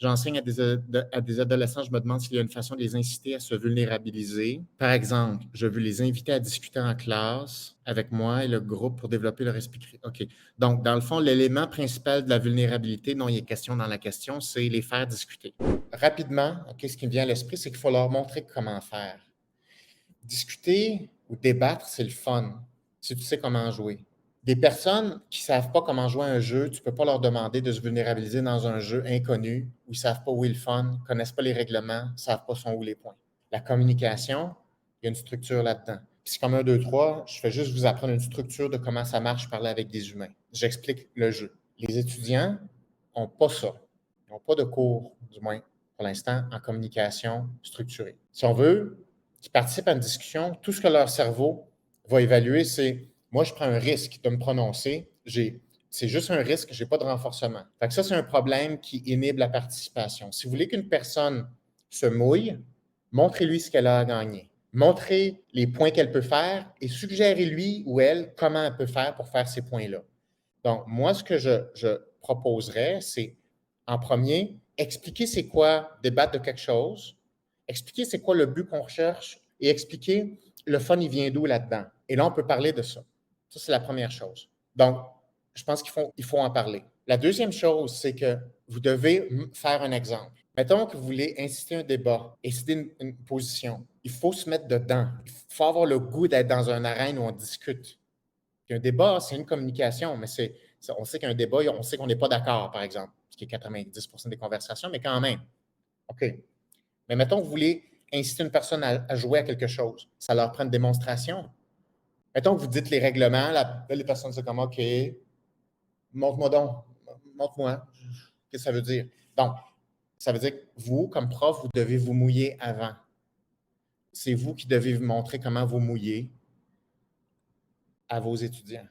J'enseigne à des adolescents, je me demande s'il y a une façon de les inciter à se vulnérabiliser. Par exemple, je veux les inviter à discuter en classe avec moi et le groupe pour développer leur esprit critique. OK. Donc, dans le fond, l'élément principal de la vulnérabilité dont il est question dans la question, c'est les faire discuter. Rapidement, OK, ce qui me vient à l'esprit, c'est qu'il faut leur montrer comment faire. Discuter ou débattre, c'est le fun, si tu sais comment jouer. Des personnes qui ne savent pas comment jouer à un jeu, tu ne peux pas leur demander de se vulnérabiliser dans un jeu inconnu où ils ne savent pas où est le fun, ne connaissent pas les règlements, ne savent pas sont où les points. La communication, il y a une structure là-dedans. Puis c'est comme 1, 2, 3, je fais juste vous apprendre une structure de comment ça marche parler avec des humains. J'explique le jeu. Les étudiants n'ont pas ça. Ils n'ont pas de cours, du moins pour l'instant, en communication structurée. Si on veut qu'ils participent à une discussion, tout ce que leur cerveau va évaluer, c'est moi, je prends un risque de me prononcer, c'est juste un risque, je n'ai pas de renforcement. Fait que ça, c'est un problème qui inhibe la participation. Si vous voulez qu'une personne se mouille, montrez-lui ce qu'elle a à gagner. Montrez les points qu'elle peut faire et suggérez-lui ou elle comment elle peut faire pour faire ces points-là. Donc, moi, ce que je proposerais, c'est en premier, expliquer c'est quoi débattre de quelque chose, expliquer c'est quoi le but qu'on recherche et expliquer le fun, il vient d'où là-dedans. Et là, on peut parler de ça. Ça, c'est la première chose. Donc, je pense qu'il faut en parler. La deuxième chose, c'est que vous devez faire un exemple. Mettons que vous voulez inciter un débat, inciter une position. Il faut se mettre dedans. Il faut avoir le goût d'être dans une arène où on discute. Puis un débat, c'est une communication, mais on sait qu'un débat, on sait qu'on n'est pas d'accord, par exemple, ce qui est 90% des conversations, mais quand même. OK. Mais mettons que vous voulez inciter une personne à jouer à quelque chose. Ça leur prend une démonstration. Mettons que vous dites les règlements, les personnes disent comme OK, montre-moi donc, montre-moi. Qu'est-ce que ça veut dire? Donc, ça veut dire que vous, comme prof, vous devez vous mouiller avant. C'est vous qui devez vous montrer comment vous mouiller à vos étudiants.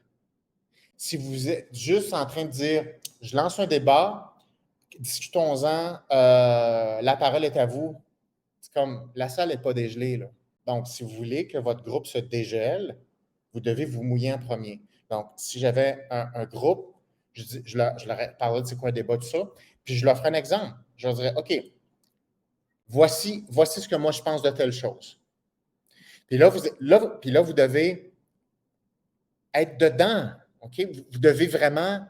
Si vous êtes juste en train de dire je lance un débat, discutons-en, la parole est à vous. C'est comme la salle n'est pas dégelée, là. Donc, si vous voulez que votre groupe se dégèle, vous devez vous mouiller en premier. Donc, si j'avais un groupe, je leur parlerais de c'est quoi un débat, tout ça, puis je leur ferais un exemple. Je leur dirais OK, voici ce que moi je pense de telle chose. Puis là, vous devez être dedans. OK? Vous devez vraiment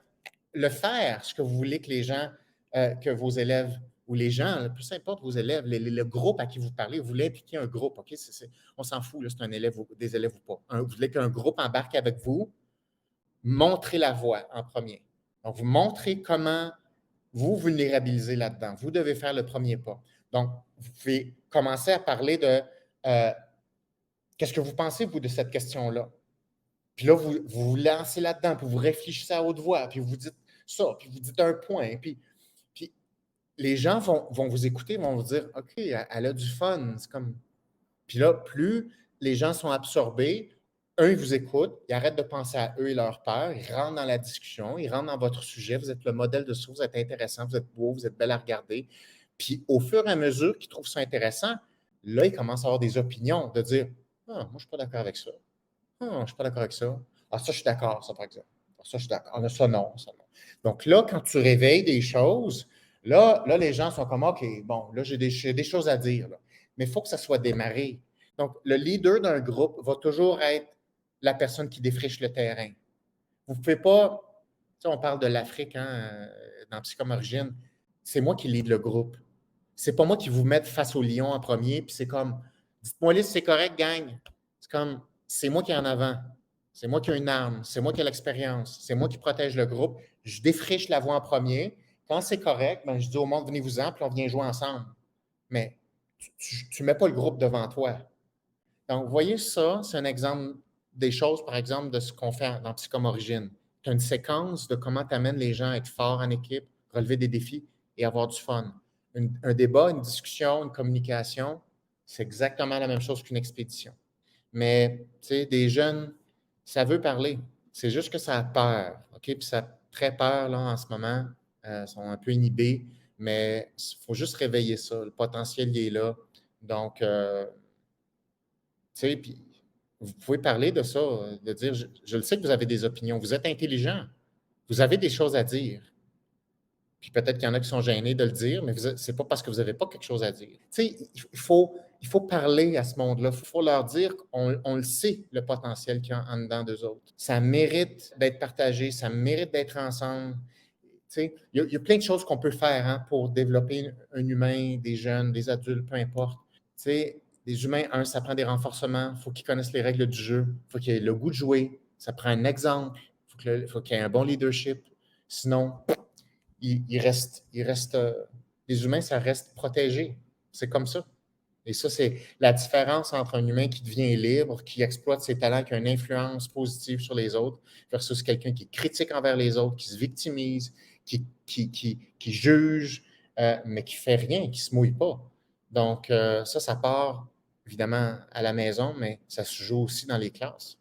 le faire, ce que vous voulez que les gens, que vos élèves ou les gens, peu importe vos élèves, le groupe à qui vous parlez, vous voulez impliquer un groupe, OK? On s'en fout, là, c'est un élève ou des élèves ou pas. Vous voulez qu'un groupe embarque avec vous, montrez la voie en premier. Donc, vous montrez comment vous vulnérabilisez là-dedans. Vous devez faire le premier pas. Donc, vous pouvez commencer à parler de qu'est-ce que vous pensez, vous, de cette question-là? Puis là, vous vous lancez là-dedans, puis vous réfléchissez à haute voix, puis vous dites ça, puis vous dites un point, puis les gens vont vous écouter, vont vous dire OK, elle a du fun. C'est comme. Puis là, plus les gens sont absorbés, ils vous écoutent, ils arrêtent de penser à eux et leur peur, ils rentrent dans la discussion, ils rentrent dans votre sujet, vous êtes le modèle de ça, vous êtes intéressant, vous êtes beau, vous êtes belle à regarder. Puis au fur et à mesure qu'ils trouvent ça intéressant, là, ils commencent à avoir des opinions, de dire ah, moi, je ne suis pas d'accord avec ça. Ah, je ne suis pas d'accord avec ça. Ah, ça, je suis d'accord, ça, par exemple. Ah, ça, je suis d'accord. Ah, ça, non, ça, non. Donc là, quand tu réveilles des choses, là les gens sont comme OK, bon, là, j'ai des choses à dire. Là. Mais il faut que ça soit démarré. Donc, le leader d'un groupe va toujours être la personne qui défriche le terrain. Vous ne pouvez pas, tu sais, on parle de l'Afrique hein, dans Psychom Origine, c'est moi qui lead le groupe. C'est pas moi qui vous mette face au lion en premier, puis c'est comme, dites-moi là si c'est correct, gang. C'est comme, c'est moi qui est en avant. C'est moi qui ai une arme. C'est moi qui ai l'expérience. C'est moi qui protège le groupe. Je défriche la voie en premier. Quand c'est correct, ben, je dis au monde, venez-vous-en, puis on vient jouer ensemble. Mais tu ne mets pas le groupe devant toi. Donc, vous voyez ça, c'est un exemple des choses, par exemple, de ce qu'on fait dans Psychom Origine. Tu as une séquence de comment tu amènes les gens à être forts en équipe, relever des défis et avoir du fun. Un débat, une discussion, une communication, c'est exactement la même chose qu'une expédition. Mais, tu sais, des jeunes, ça veut parler. C'est juste que ça a peur. OK? Puis ça a très peur, là, en ce moment. Ils sont un peu inhibés. Mais il faut juste réveiller ça. Le potentiel, il est là. Donc, tu sais, puis vous pouvez parler de ça, de dire, je le sais que vous avez des opinions, vous êtes intelligent, vous avez des choses à dire. Puis peut-être qu'il y en a qui sont gênés de le dire, mais c'est pas parce que vous n'avez pas quelque chose à dire. Tu sais, il faut parler à ce monde-là. Il faut leur dire qu'on le sait, le potentiel qu'il y a en dedans d'eux autres. Ça mérite d'être partagé, ça mérite d'être ensemble. Tu sais, il y a plein de choses qu'on peut faire hein, pour développer un humain, des jeunes, des adultes, peu importe. Tu sais, des humains, ça prend des renforcements. Il faut qu'ils connaissent les règles du jeu. Il faut qu'ils aient le goût de jouer. Ça prend un exemple. Faut qu'il y ait un bon leadership. Sinon, les humains, ça reste protégé. C'est comme ça. Et ça, c'est la différence entre un humain qui devient libre, qui exploite ses talents, qui a une influence positive sur les autres, versus quelqu'un qui est critique envers les autres, qui se victimise, qui juge, mais qui ne fait rien, qui ne se mouille pas. Donc, ça part évidemment à la maison, mais ça se joue aussi dans les classes.